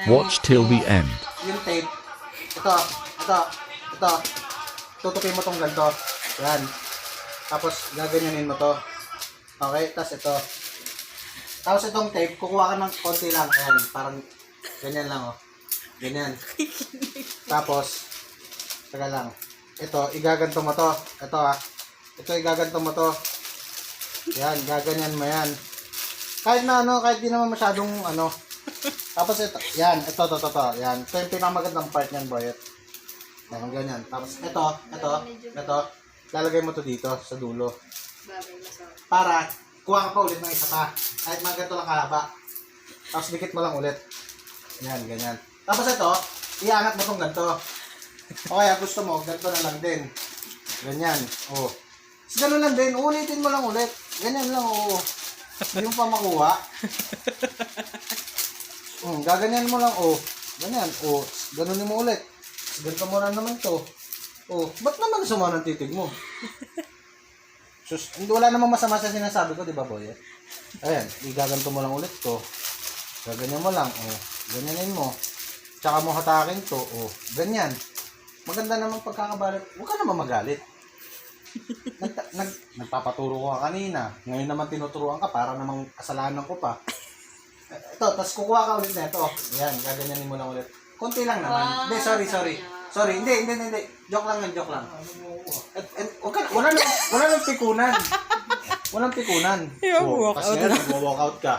Watch till the end. Yung tape, ito. Tutukin mo tong ganito. Yan. Tapos, gaganyanin mo to. Okay, tapos ito. Tapos itong tape, kukuha ka ng konti lang. Ayan, parang ganyan lang, oh. Ganyan. Tapos, taga lang. Ito, igaganto mo to. Ito, Ito, igaganto mo to. Yan, gaganyan mo yan. Kahit na kahit di naman masyadong Tapos ito, yan, ito. Yan, ito yung pinakamagandang part niyan, boy. Yan, ganyan. Tapos ito. Lalagay mo to dito, sa dulo. Para, kuha ka pa ulit ng isa pa. Kahit mga ganito lang kahaba. Tapos dikit mo lang ulit. Yan, ganyan. Tapos ito, iangat mo tong ganito. O kaya gusto mo, ganito na lang din. Ganyan, oh. Tapos gano'n lang din, ulitin mo lang ulit. Ganyan lang, oo. Yung pa makuha. Gaganyan mo lang, oh. Ganyan, oh. Ganunin mo ulit. Ganito mo na naman to. Oh, ba't naman suma ng titig mo? Sus, wala namang masama sa sinasabi ko, di ba, boy? Ayan, igaganto mo lang ulit to. Gaganyan mo lang, oh. Ganyanin mo. Tsaka mo hatakin to, oh. Ganyan. Maganda namang pagkakabalit. Huwag ka naman magalit. Nagpapaturo ko ka kanina. Ngayon naman tinuturuan ka para namang kasalanan ko pa. Ito, tapos kukuha ka ulit na ito. Ayan, gaganyanin mo lang ulit. Konti lang naman. Hindi, sorry. Sorry, hindi. Joke lang. Wala nang pikunan. Walang pikunan. Walk Kasi out nag-walk out ka.